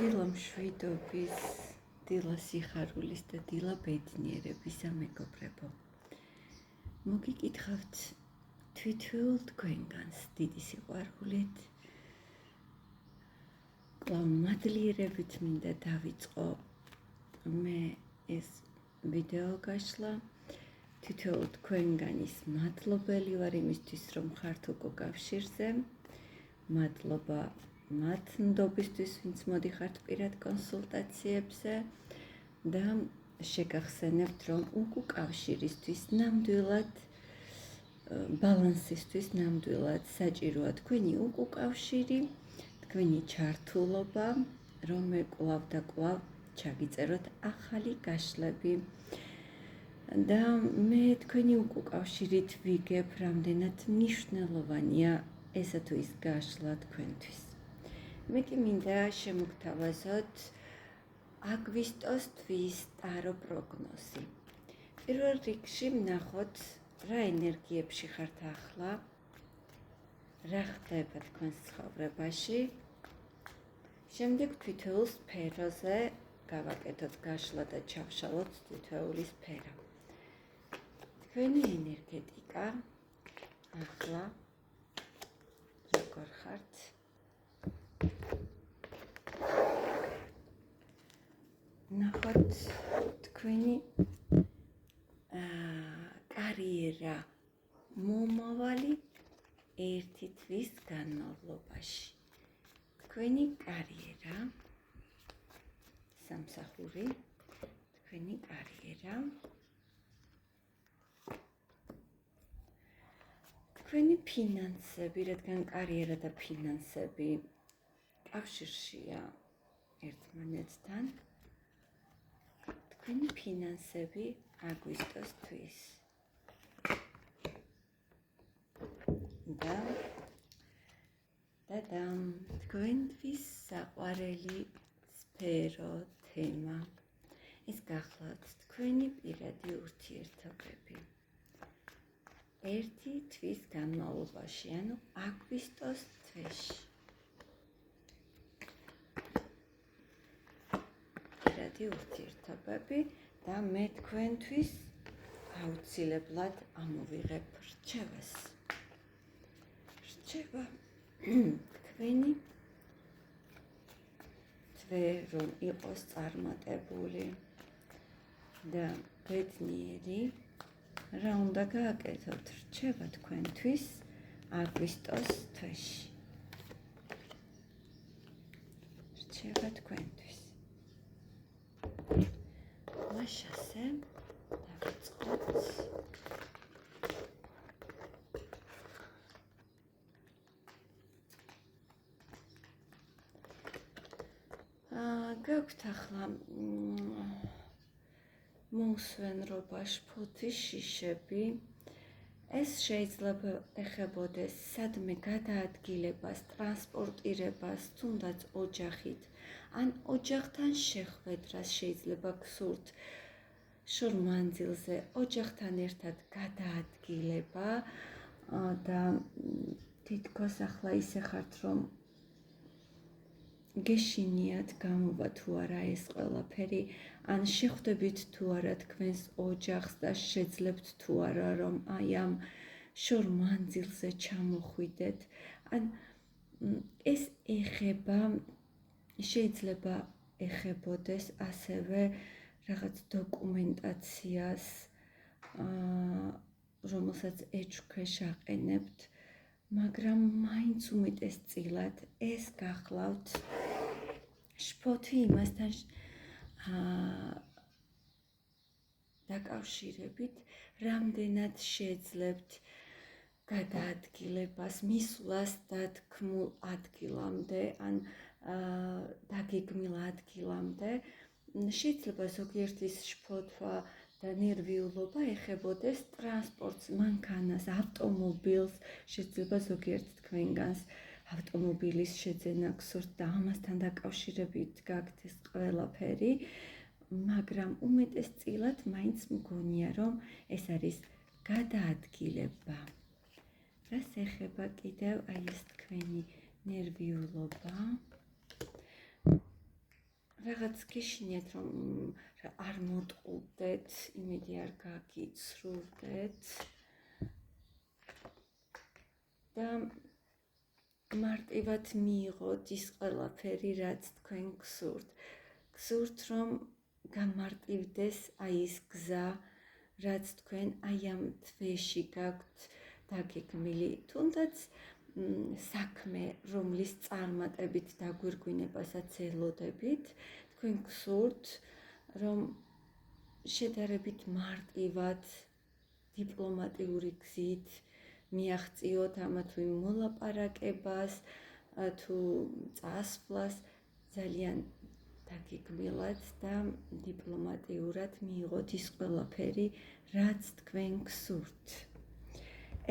დილა მშვიდობის, დილა სიხარულის და დილა ბედნიერებისა მეგობრებო. მოგიკითხავთ თვითეულ თქვენგანს დიდი სიყვარულით. კვლავ მადლიერებით მინდა დავიწყო მე ეს ვიდეო გაშლა. თითოეულ თქვენგანის მადლობელი ვარ იმისთვის, რომ ხართ უკვე კავშირზე. მადლობა მათ ნდობისთვის, ვინც მოდიხართ პირად კონსულტაციებზე და შეგახსენებთ, რომ უკავშირისთვის ნამდვილად ბალანსისთვის ნამდვილად საჭიროა თქვენი უკავშირი, თქვენი ჩართულობა, რომ მე კვლავ და კვლავ ჩაგიწეროთ ახალი გაშლები და მე თქვენი უკავშირით ვიგებ, რამდენად მნიშვნელოვანია ესა თუ ის გაშლა თქვენთვის. მე კი მინდა შემოგთავაზოთ აგვისტოს თვის ტარო პროგნოზი. პირველ რიგში ვნახოთ, რა ენერგიებში ხართ ახლა, რა ხდება თქვენს ცხოვრებაში. შემდეგ თითოეულ სფეროზე გავაკეთოთ გაშლა და ჩავშალოთ თითოეული სფერო. თქვენი ენერგეტიკა ახლა როგორ ხართ? ნახოთ თქვენი კარიერა მომავალი 1 თვის განმავლობაში. თქვენი კარიერა სამსახური, თქვენი კარიერა, თქვენი ფინანსები, რადგან კარიერა და ფინანსები კავშირშია ერთმანეთთან. თქვენი ფინანსები აგვისტოს თვის და თქვენთვის საყვარელი სფერო, თემა ეს გახლავთ თქვენი პირადი ურთიერთობები 1 თვის განმავლობაში, ანუ აგვისტოს თვეში. პირადი ურთიერთობები და მე თქვენთვის აუცილებლად ამოვიღებ რჩევას. რჩევა თქვენი თვე რომ იყოს წარმატებული და ბედნიერი. რა უნდა გააკეთოთ? რჩევა თქვენთვის აგვისტოს თვეში. რჩევა თქვენთვის. მაშასე დავიწყოთ. გაქვთ ახლა მოუსვენრობა, შფოთი, შიშები. ეს შეიძლება ეხებოდეს სადმე გადაადგილებას, ტრანსპორტირებას, თუნდაც ოჯახით, ან ოჯახთან შეხვედრას შეიძლება გსურთ შორ-მანძილზე, ოჯახთან ერთად გადაადგილება და თითქოს ახლა ისე ხართ, რომ გეშინიათ გამოვა თუ არა ეს ყველაფერი, ან შეხვდებით თუ არა თქვენს ოჯახს და შეძლებთ თუ არა, რომ აი ამ შორ-მანძილზე ჩამოხვიდეთ. ან ეს ეხება, შეიძლება ეხებოდეს ასევე რაღაც დოკუმენტაციას, რომელსაც ეჭვქვეშ აყენებთ, მაგრამ მაინც უმეტესწილად ეს გახლავთ შფოთი იმასთან დაკავშირებით, რამდენად შეძლებთ გადაადგილებას, მისვლას დათქმულ ადგილამდე, ან დაგეგმილ ადგილამდე. შეიძლება ზოგიერთის შფოთვა და ნერვიულობა ეხებოდეს ტრანსპორტს, მანქანას, ავტომობილს. შეიძლება ზოგიერთ თქვენგანს ავტომობილის შეძენა გსურთ და ამასთან დაკავშირებით გაქვთ ეს ყველაფერი, მაგრამ უმეტესწილად მაინც მგონია, რომ ეს არის გადაადგილება. რას ეხება კიდევ აი ეს თქვენი ნერვიულობა? რაღაც გეშინიათ რომ არ მოტყუდეთ, იმედი არ გაგიცრუვდეთ და მარტივად მიიღოთ ის ყველაფერი, რაც თქვენ გსურთ. გსურთ რომ გამარტივდეს აი ის გზა, რაც თქვენ აი ამ თვეში გაქვთ დაგეგმილი, თუნდაც საქმე, რომლის წარმატებით დაგვირგვინებასაც ელოდებით, თქვენ გსურთ, რომ შედარებით მარტივად, დიპლომატიური გზით მიაღწიოთ ამა თუ იმ მოლაპარაკებას, თუ წასვლას ძალიან დაგეგმილად და დიპლომატიურად მიიღოთ ის ყველაფერი, რაც თქვენ გსურთ.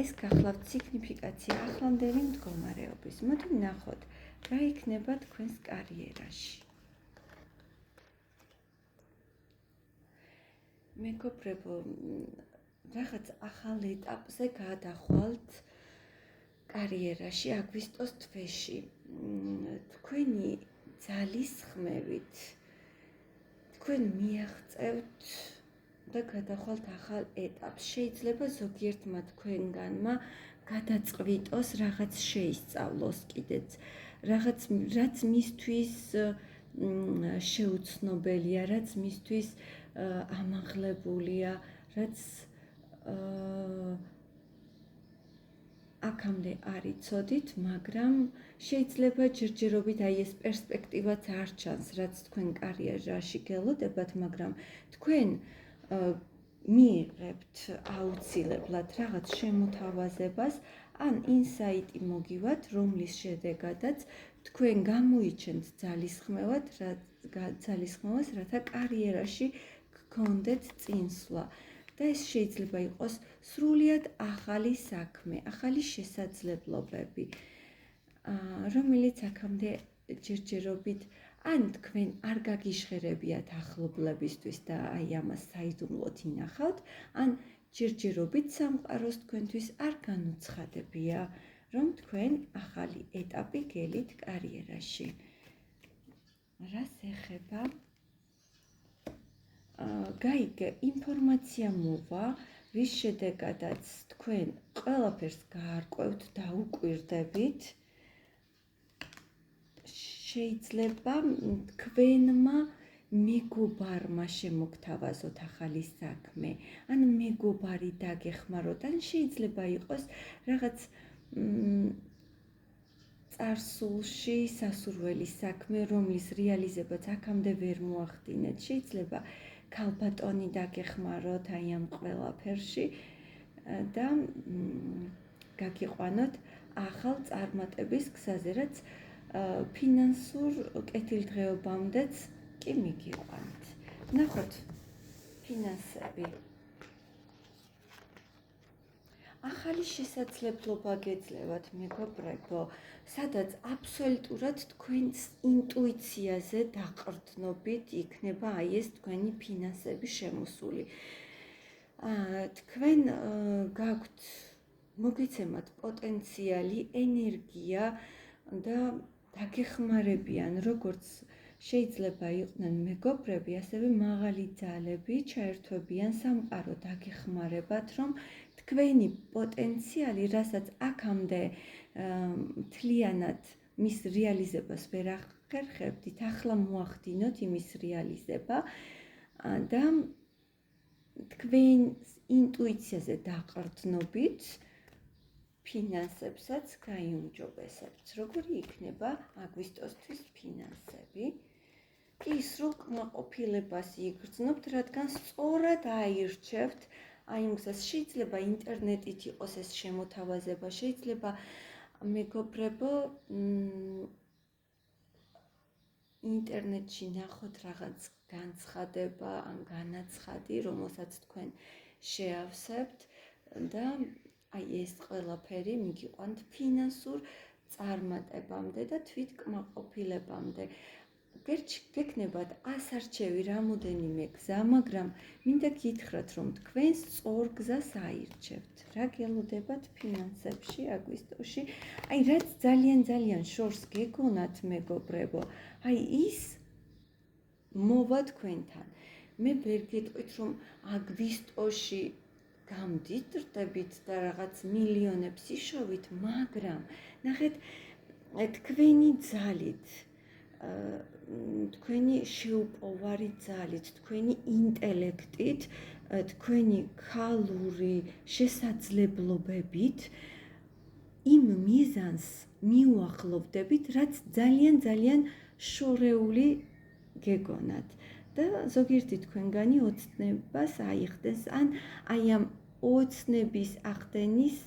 ეს გახლავთ სიგნიფიკაცია ახლანდელი მდგომარეობის. მოდი ვნახოთ, რა იქნება თქვენს კარიერაში. მეგობრებო, რაღაც ახალ ეტაპზე გადახვალთ კარიერაში აგვისტოს თვეში. თქვენი ძალის ხმევით თქვენ მიაღწევთ და გადახვალთ ახალ ეტაპს. შეიძლება ზოგიერთმა თქვენგანმა გადაწყვიტოს რაღაც შეისწავლოს კიდეც, რაღაც რაც მისთვის შეუცნობელია, რაც მისთვის ამაღლებულია, რაც აქამდე არ იცოდით, მაგრამ შეიძლება ჯერჯერობით აი ეს პერსპექტივაც არ ჩანს, რაც თქვენ კარიერაში გელოდებათ, მაგრამ თქვენ მიიღებთ აუცილებლად რაღაც შემოთავაზებას, ან ინსაიტი მოგივათ, რომლის შედეგადაც თქვენ გამოიჩენთ ძალისხმევას, რათა კარიერაში გქონდეთ წინსვლა. და ეს შეიძლება იყოს სრულიად ახალი საქმე, ახალი შესაძლებლობები, რომელიც აქამდე ჯერჯერობით ან თქვენ არ გაგიჟღერებიათ ახლობლებისთვის და აი ამას საიდუმლოდ ინახავთ, ან ჯერჯერობით სამყაროს თქვენთვის არ განუცხადებია, რომ თქვენ ახალი ეტაპი გელით კარიერაში. რას ეხება? გაიგე, ინფორმაცია მოვა, რის შედეგადაც თქვენ ყველაფერს გაარკვევთ და უკვირდებით. შეიძლება თქვენმა მეგობარმა შემოგთავაზოთ ახალი საქმე, ან მეგობარი დაგეხმაროთ, ან შეიძლება იყოს რაღაც წარსულში სასურველი საქმე, რომლის რეალიზებაც აქამდე ვერ მოახდინეთ. შეიძლება ქალბატონი დაგეხმაროთ აი ამ ყველაფერში და გაგიყვანოთ ახალ წარმატების გზაზე, რაც ფინანსურ კეთილდღეობამდეც კი მიგიყვანთ. ნახოთ, ფინანსები. ახალი შესაძლებლობა გეძლევათ, მეგობრებო, სადაც აბსოლუტურად თქვენს ინტუიციაზე დაყრდნობით იქნება აი ეს თქვენი ფინანსების შემოსული. თქვენ გაქვთ მოგიცემათ პოტენციალი, ენერგია და დაგეხმარებიან, როგორც შეიძლება იყვნენ მეგობრები, ასევე მაღალი ძალები ჩაერთვებიან სამყარო დაგეხმარებათ, რომ თქვენი პოტენციალი, რასაც აქამდე მთლიანად მის რეალიზებას ვერ ახერხებდით, ახლა მოახდინოთ იმის რეალიზება და თქვენს ინტუიციაზე დაყრდნობით ფინანსებსაც გაიუმჯობესებთ. როგორი იქნება აგვისტოსთვის ფინანსები? ის სრულკმაყოფილებას იგრძნობთ, რადგან სწორად აირჩევთ აი იმ გზას. შეიძლება ინტერნეტით იყოს ეს შემოთავაზება, შეიძლება მეგობრებო ინტერნეტში ნახოთ რაღაც განცხადება ან განაცხადი, რომელსაც თქვენ შეავსებთ და აი ეს ყველაფერი მიგიყვანთ ფინანსურ წარმატებამდე და თვითკმაყოფილებამდე. გექნებათ 100 არჩევი რამოდენიმე გზა, მაგრამ მინდა გითხრათ, რომ თქვენ სწორ გზას აირჩევთ. რა გელოდებათ ფინანსებში აგვისტოში? აი რაც ძალიან შორს გეგონათ, მეგობრებო, აი ის მოვა თქვენთან. მე ვერ გეტყვით, რომ აგვისტოში გამდიდრდებით და რაღაც მილიონებს იშოვით, მაგრამ ნახეთ, თქვენი ძალით, თქვენი შეუპოვარი ძალით, თქვენი ინტელექტით, თქვენი ქალური შესაძლებლობებით იმ მიზანს მიუახლოვდებით, რაც ძალიან შორეული გეგონათ. და ზოგიერთი თქვენგანი ოცნებას აიხდენს, ან აი ამ ოცნების ახდენის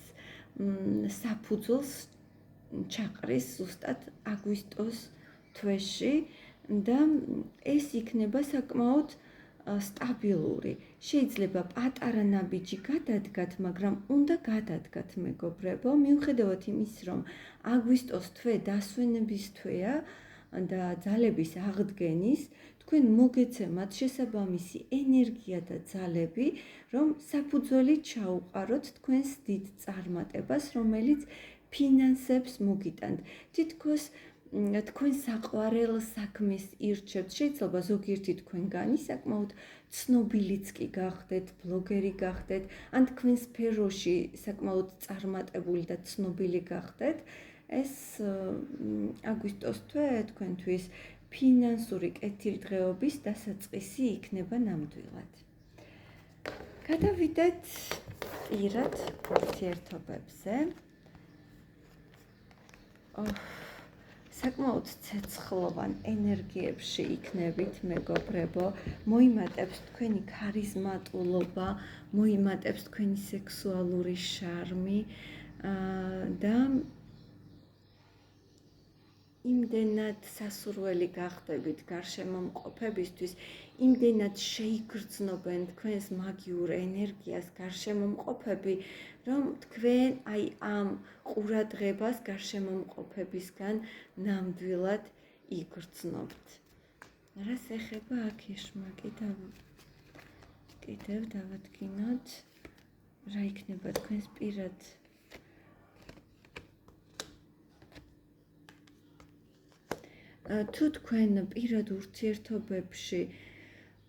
საფუძველს ჩაყრის ზუსტად აგვისტოს თვეში და ეს იქნება საკმაოდ სტაბილური. შეიძლება პატარა ნაბიჯი გადადგათ, მაგრამ უნდა გადადგათ, მეგობრებო, მიუხედავად იმის, რომ აგვისტოს თვე დასვენების თვეა და ძალების აღდგენის, თქვენ მოგეცემათ შესაბამისი ენერგია და ძალები, რომ საფუძველი ჩაუყაროთ თქვენს დიდ წარმატებას, რომელიც ფინანსებს მოგიტანთ. თითქოს თქვენ საყვარელ საქმეს ირჩევთ. შეიძლება ზოგიერთი თქვენგანი საკმაოდ ცნობილიც კი გახდეთ, ბლოგერი გახდეთ, ან თქვენ სფეროში საკმაოდ წარმატებული და ცნობილი გახდეთ. ეს აგვისტოს თვე თქვენთვის ფინანსური კეთილდღეობის დასაწყისი იქნება ნამდვილად. გადავიდეთ პირად ურთიერთობებზე. საკმაოდ ცეცხლოვან ენერგიებში იქნებით, მეგობრებო, მოიმატებს თქვენი ქარიზმატულობა, მოიმატებს თქვენი სექსუალური შარმი და იმდენად სასურველი გახდებით გარშემომყოფებისთვის, იმდენად შეიგრძნობენ თქვენს მაგიურ ენერგიას გარშემომყოფები, რომ თქვენ აი ამ ყურადღებას გარშემომყოფებისგან ნამდვილად იგრძნობთ. რას ეხება აქ ეშმაკი კიდევ დავადგინოთ, რა იქნება თქვენს პირად თუ თქვენ პირად ურთიერთობებში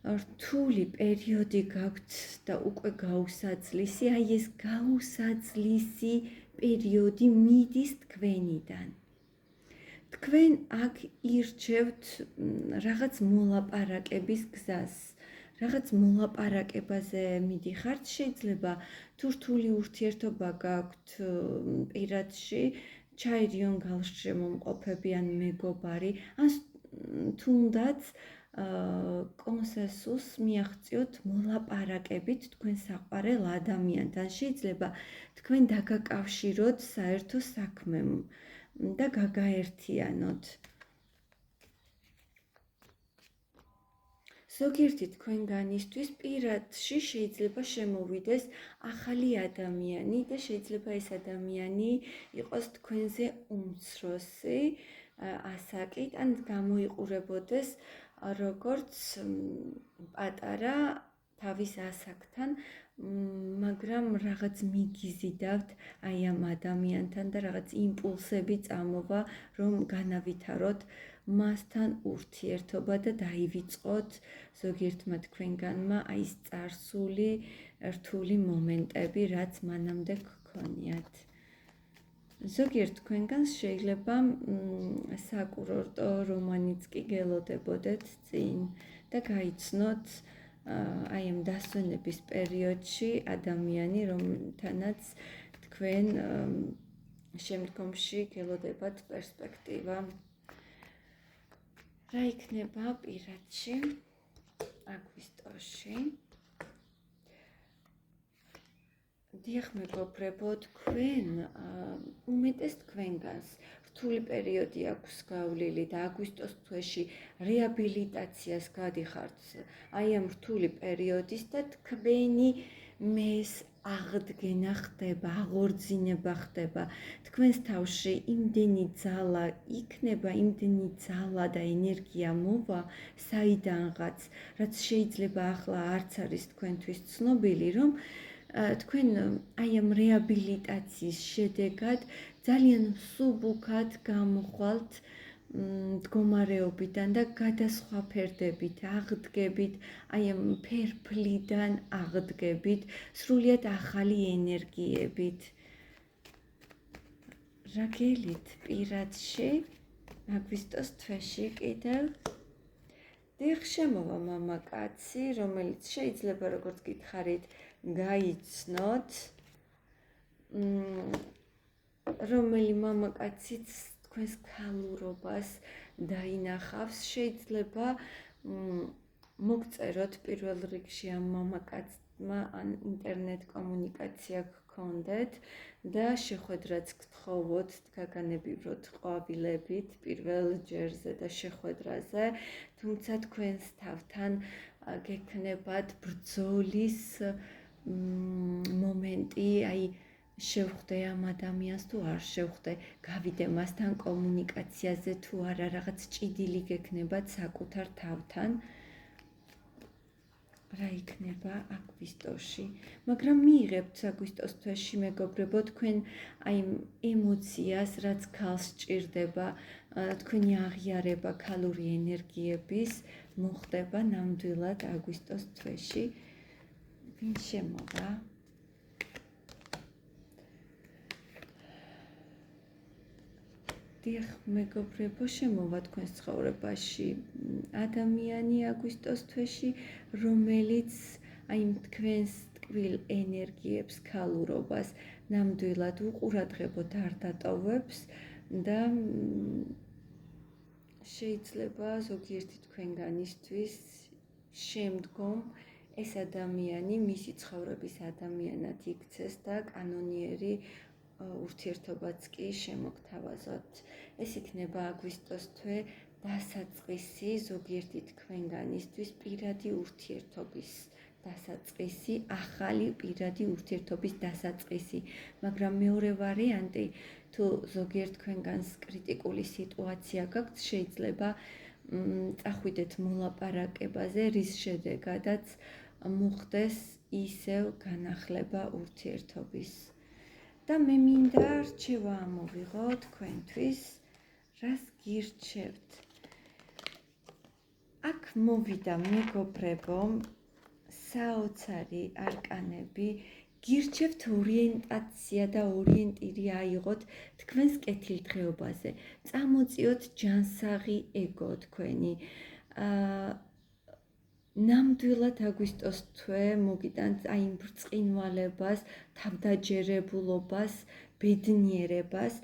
რთული პერიოდი გაქვთ და უკვე გაუსაძლისი, აი ეს გაუსაძლისი პერიოდი მიდის თქვენიდან. თქვენ აქ ირჩევთ რაღაც მოლაპარაკების გზას, რაღაც მოლაპარაკებაზე მიდიხართ, შეიძლება თუ რთული ურთიერთობა გაქვთ პირადში, ჩაირიონ გარშემომყოფები ან მეგობარი, ან თუნდაც კონსენსუსს მიაღწიოთ მოლაპარაკებით თქვენ საყვარელ ადამიანთან. შეიძლება თქვენ დაგაკავშიროთ საერთო საქმემ და გაგაერთიანოთ. ზოგიერთი თქვენგანისთვის პირადში შეიძლება შემოვიდეს ახალი ადამიანი და შეიძლება ეს ადამიანი იყოს თქვენზე უმცროსი ასაკით, ან გამოიყურებოდეს როგორც პატარა თავის ასაკთან, მაგრამ რაღაც მიგიზიდავთ აი ამ ადამიანთან და რაღაც იმპულსები წამოვა, რომ განავითაროთ მასთან ურთიერთობა და დაივიწყოთ ზოგიერთმა თქვენგანმა აი ეს წარსული რთული მომენტები, რაც მანამდე გქონიათ. ზოგიერთ თქვენგანს შეიძლება საკურორტო რომანიც კი გელოდებოდეთ წინ და გაიცნოთ აი ამ დასვენების პერიოდში ადამიანი, რომთანაც თქვენ შემდგომში გელოდებათ პერსპექტივა. რა იქნება პირადში, აგვისტოში? დიახ, მეგობრებო, თქვენ უმეტეს თქვენგანს რთული პერიოდი აქვს გავლილი და აგვისტოს თვეში რეაბილიტაციას გადიხართ აი ამ რთული პერიოდის და თქვენი მეს აღდგენა ხდება, აღორძინება ხდება. თქვენს თავში იმდენი ძალა იქნება, იმდენი ძალა და ენერგია მოვა საიდანღაც, რაც შეიძლება ახლა არც არის თქვენთვის ცნობილი, რომ თქვენ აი ამ რეაბილიტაციის შედეგად ძალიან მსუბუქად გამოხვალთ მდგომარეობიდან და გადასხვაფერდებით, აღდგებით, აი ამ ფერფლიდან აღდგებით, სრულიად ახალი ენერგიებით. რა გელით პირადში აგვისტოს თვეში კიდევ დიახ შემოვა მამაკაცი, რომელიც შეიძლება როგორც გითხარით გაიცნოთ, რომელი მამაკაციც თქვენს ქალურობას დაინახავს, შეიძლება მოგწეროთ პირველ რიგში ამ მამაკაცმა ან ინტერნეტ კომუნიკაცია გქონდეთ და შეხვედრაც გთხოვოთ, გაგანებივროთ ყვავილებით პირველ ჯერზე და შეხვედრაზე, თუმცა თქვენს თავთან გექნებათ ბრძოლის მომენტი, აი შევხვდე ამ ადამიანს თუ არ შევხვდე, გავიდე მასთან კომუნიკაციაზე თუ არა, რაღაც ჭიდილი გექნებათ საკუთარ თავთან. რა იქნება აგვისტოში, მაგრამ მიიღებთ აგვისტოს თვეში მეგობრებო თქვენ აი ემოციას, რაც ქალს სჭირდება, თქვენი აღიარება ქალური ენერგიების მოხდება ნამდვილად აგვისტოს თვეში. ვინ შემოვა? დიახ, მეგობრებო, შემოვა თქვენს ცხოვრებაში ადამიანი აგვისტოს თვეში, რომელიც აი თქვენს ტკბილ ენერგიებს, ქალურობას ნამდვილად უყურადღებოდ არ დატოვებს და შეიძლება ზოგიერთი თქვენგანისთვის შემდგომ ეს ადამიანი მისი ცხოვრების ადამიანად იქცეს და კანონიერი ურთიერთობაც კი შემოგთავაზოთ. ეს იქნება აგვისტოს თვე დასაწყისი ზოგიერთი თქვენგანისთვის პირადი ურთიერთობის დასაწყისი, ახალი პირადი ურთიერთობის დასაწყისი. მაგრამ მეორე ვარიანტი, თუ ზოგიერთ თქვენგანს კრიტიკული სიტუაცია გაქვთ, შეიძლება წახვიდეთ მოლაპარაკებაზე, რის შედეგადაც მოხდეს ისევ განახლება ურთიერთობის. და მე მინდა რჩევა ამოვიღო თქვენთვის, რას გირჩევთ. აქ მოვიდა მეგობრებო, საოცარი არკანები, გირჩევთ ორიენტაცია და ორიენტირი აიღოთ თქვენს კეთილდღეობაზე. წამოწიოთ ჯანსაღი ეგო თქვენი. ნამდვილად აგვისტოს თვე მოგიტანთ აი იმ ბრწყინვალებას, თავდაჯერებულობას, ბედნიერებას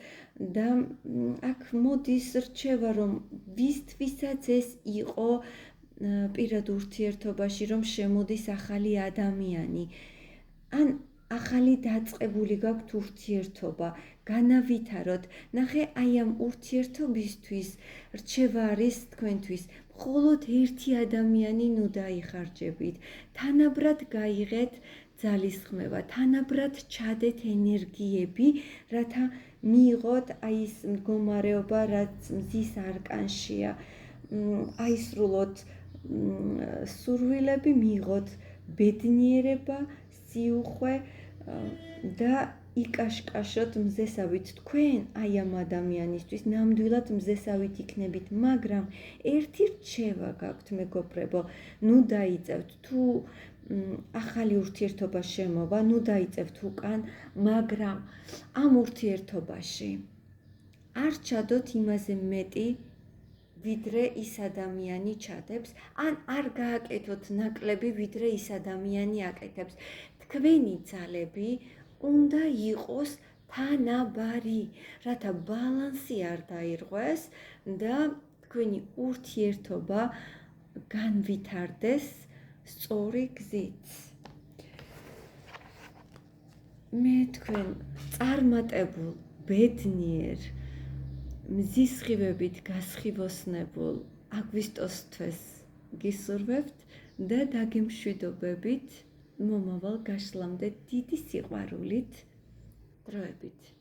და აქ მოდის რჩევა, რომ ვისთვისაც ეს იყო პირად ურთიერთობაში, რომ შემოდის ახალი ადამიანი, ან ახალი დაწყებული გაქვთ ურთიერთობა, განავითაროთ. ნახე, აი ამ ურთიერთობისთვის რჩევა არის თქვენთვის, მხოლოდ ერთი ადამიანი ნუ დაიხარჯებით, თანაბრად გაიღეთ ძალისხმევა, თანაბრად ჩადეთ ენერგიები, რათა მიიღოთ აი ეს მდგომარეობა, რაც მზის არკანშია, აისრულოთ სურვილები, მიიღოთ ბედნიერება, სიუხვე და იკაშკაშოთ მზესავით. თქვენ აი ამ ადამიანისთვის ნამდვილად მზესავით იქნებით, მაგრამ ერთი რჩევა გაქვთ მეგობრებო, ნუ დაიწევთ, თუ ახალი ურთიერთობა შემოვა, ნუ დაიწევთ უკან, მაგრამ ამ ურთიერთობაში არ ჩადოთ იმაზე მეტი, ვიდრე ის ადამიანი ჩადებს, ან არ გააკეთოთ ნაკლები, ვიდრე ის ადამიანი აკეთებს. თქვენი ძალები უნდა იყოს თანაბარი, რათა ბალანსი არ დაირღვეს და თქვენი ურთიერთობა განვითარდეს სწორი გზით. მე თქვენ წარმატებულ, ბედნიერ, მზისხივებით გასხივოსნებულ აგვისტოს თვეს გისურვებთ და დაგემშვიდობებით მომავალ გაშლამდე დიდი სიყვარულით. დროებით.